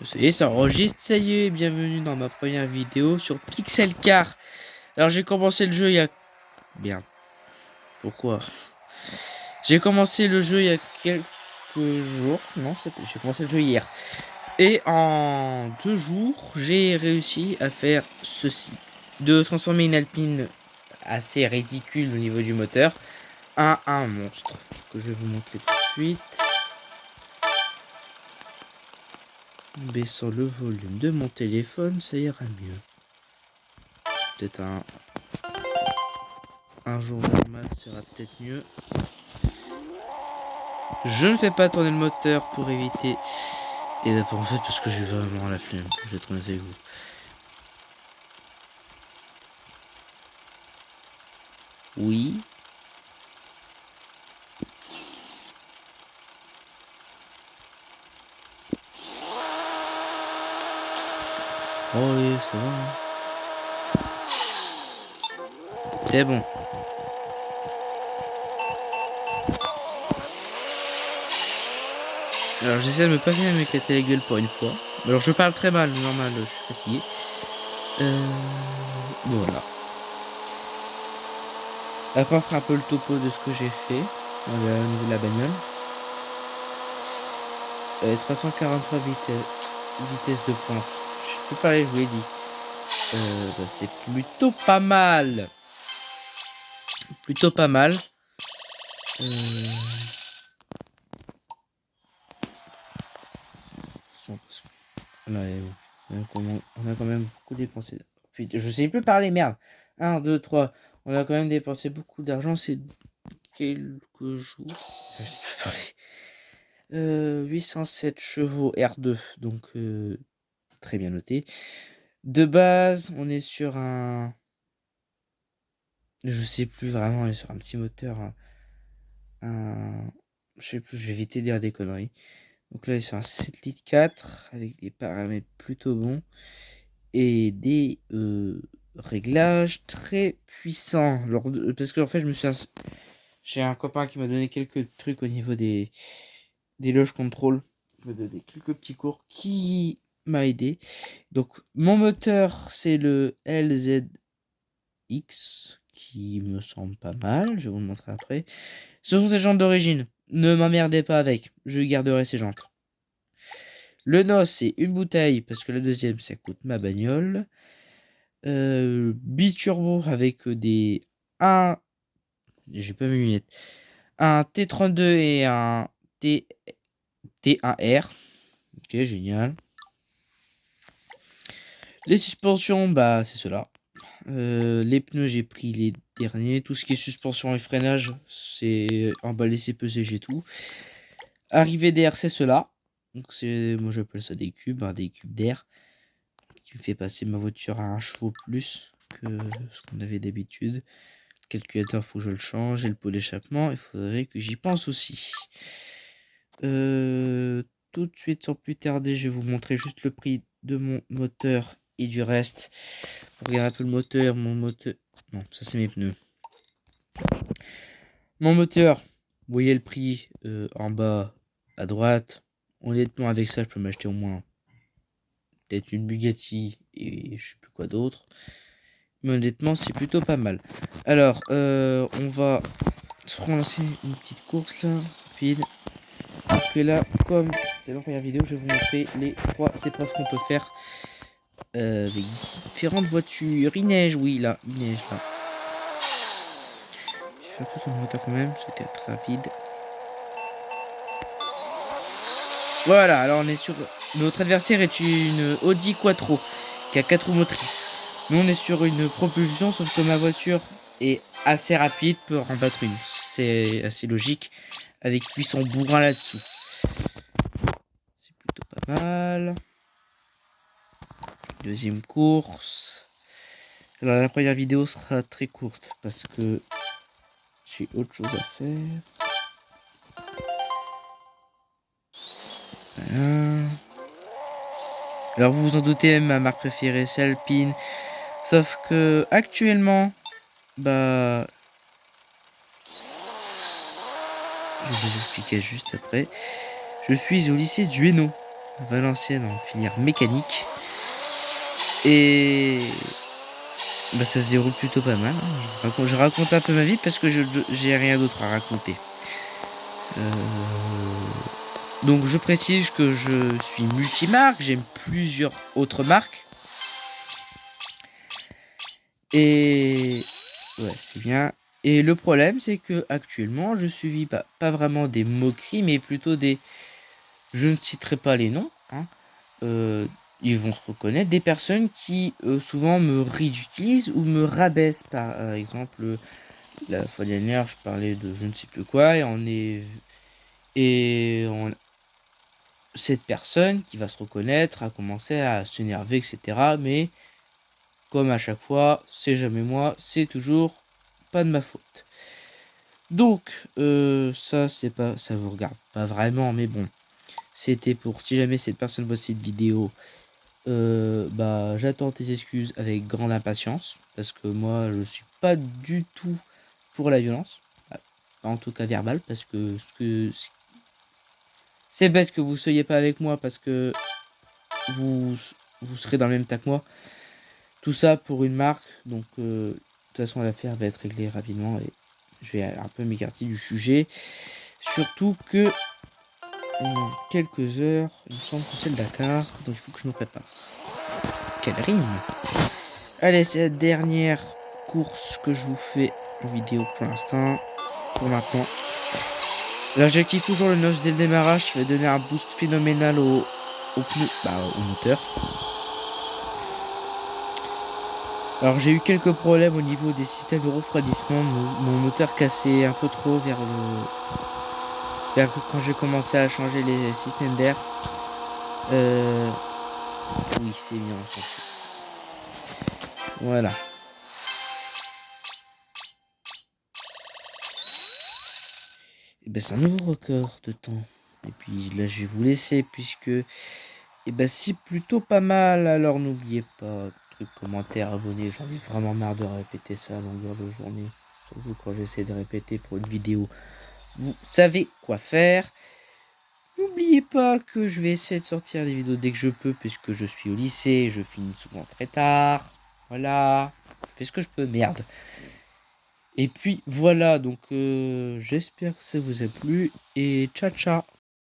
Ça y est, ça enregistre, ça y est, bienvenue dans ma première vidéo sur Pixel Car. Alors j'ai commencé le jeu il y a... Bien. Pourquoi? J'ai commencé le jeu il y a quelques jours. Non, j'ai commencé le jeu hier. Et en 2 jours, j'ai réussi à faire ceci. De transformer une Alpine assez ridicule au niveau du moteur en un monstre. Que je vais vous montrer tout de suite. En baissant le volume de mon téléphone, ça ira mieux. Peut-être un jour normal sera peut-être mieux. Je ne fais pas tourner le moteur pour éviter. Et d'abord en fait parce que j'ai vraiment la flemme. Je vais être honnête avec vous. Oui. Oh oui, ça va. C'est bon. Alors j'essaie de me pas bien m'éclater la gueule pour une fois. Alors je parle très mal, normal, je suis fatigué. Voilà. Après on fera un peu le topo de ce que j'ai fait au niveau de la bagnole. 343 vitesse de pointe. Je peux parler, je vous l'ai dit. C'est plutôt pas mal. Plutôt pas mal. On a quand même beaucoup dépensé. Putain, je sais plus parler, merde. 1, 2, 3. On a quand même dépensé beaucoup d'argent ces quelques jours. Je sais plus parler. 807 chevaux R2. Donc, très bien noté. De base, on est sur un... Je sais plus vraiment, on est sur un petit moteur. Je sais plus, je vais éviter de dire des conneries. Donc là, c'est un 7 litres 4 avec des paramètres plutôt bons et des réglages très puissants. Parce que en fait, j'ai un copain qui m'a donné quelques trucs au niveau des loges contrôle. Il m'a donné quelques petits cours qui m'a aidé. Donc mon moteur, c'est le LZX qui me semble pas mal. Je vais vous le montrer après. Ce sont des jantes d'origine. Ne m'emmerdez pas avec. Je garderai ces jantes. Le NOS, c'est une bouteille parce que la deuxième, ça coûte ma bagnole. Biturbo avec des 1. J'ai pas mes lunettes. Un T32 et un T1R. Ok, génial. Les suspensions, bah, c'est cela. Les pneus, j'ai pris les derniers. Tout ce qui est suspension et freinage, c'est emballé, c'est pesé, j'ai tout. Arrivée d'air, c'est cela. Donc, moi j'appelle ça des cubes, des cubes d'air. Qui me fait passer ma voiture à 1 chevaux plus que ce qu'on avait d'habitude. Le calculateur, faut que je le change. Et le pot d'échappement, il faudrait que j'y pense aussi. Tout de suite, sans plus tarder, je vais vous montrer juste le prix de mon moteur et du reste. Regardez un peu le moteur, mon moteur. Non, ça c'est mes pneus. Mon moteur, vous voyez le prix en bas à droite. Honnêtement, avec ça, je peux m'acheter au moins peut-être une Bugatti et je sais plus quoi d'autre. Mais honnêtement, c'est plutôt pas mal. Alors, on va se relancer une petite course là, rapide. Parce que là, comme c'est la première vidéo, je vais vous montrer les 3 épreuves qu'on peut faire avec différentes voitures. Il neige, oui, là, il neige là. Je vais faire tout sur le moteur quand même, c'était très rapide. Voilà, alors on est sur... Notre adversaire est une Audi Quattro qui a 4 roues motrices. Nous on est sur une propulsion, sauf que ma voiture est assez rapide pour en battre une. C'est assez logique, avec 800 bourrins là-dessous. C'est plutôt pas mal. Deuxième course. Alors la première vidéo sera très courte parce que j'ai autre chose à faire. Voilà. Alors vous vous en doutez, ma marque préférée c'est Alpine. Sauf que actuellement, bah, je vais vous expliquer juste après. Je suis au lycée du Hainaut. à Valenciennes en filière mécanique. Et bah, ça se déroule plutôt pas mal. Hein. Je raconte un peu ma vie parce que j'ai rien d'autre à raconter. Donc je précise que je suis multimarque, j'aime plusieurs autres marques. Et ouais, c'est bien. Et le problème, c'est que actuellement, je subis pas vraiment des moqueries, mais plutôt des. Je ne citerai pas les noms. Hein. Ils vont se reconnaître. Des personnes qui souvent me ridiculisent ou me rabaissent. Par exemple, la fois dernière, je parlais de je ne sais plus quoi cette personne qui va se reconnaître a commencé à s'énerver, etc. Mais comme à chaque fois, c'est jamais moi, c'est toujours pas de ma faute. Donc, ça vous regarde pas vraiment, mais bon, c'était pour si jamais cette personne voit cette vidéo, j'attends tes excuses avec grande impatience, parce que moi, je suis pas du tout pour la violence, en tout cas verbale, parce que c'est bête que vous soyez pas avec moi, parce que vous, vous serez dans le même tas que moi. Tout ça pour une marque, donc de toute façon l'affaire va être réglée rapidement et je vais un peu m'écarter du sujet. Surtout que dans quelques heures, il me semble que c'est le Dakar, donc il faut que je me prépare. Quelle rime! Allez, c'est la dernière course que je vous fais en vidéo pour l'instant, pour maintenant. Là, j'active toujours le nose dès le démarrage qui va donner un boost phénoménal au moteur. Alors j'ai eu quelques problèmes au niveau des systèmes de refroidissement. Mon moteur cassait un peu trop quand j'ai commencé à changer les systèmes d'air. Oui, c'est bien, on s'en fout. Voilà. Et ben c'est un nouveau record de temps. Et puis là je vais vous laisser puisque c'est plutôt pas mal. Alors n'oubliez pas, truc, commentaire, abonner. J'en ai vraiment marre de répéter ça à longueur de journée. Surtout quand j'essaie de répéter pour une vidéo. Vous savez quoi faire. N'oubliez pas que je vais essayer de sortir des vidéos dès que je peux, puisque je suis au lycée, je finis souvent très tard. Voilà, je fais ce que je peux, merde. Et puis voilà, donc j'espère que ça vous a plu, et ciao ciao.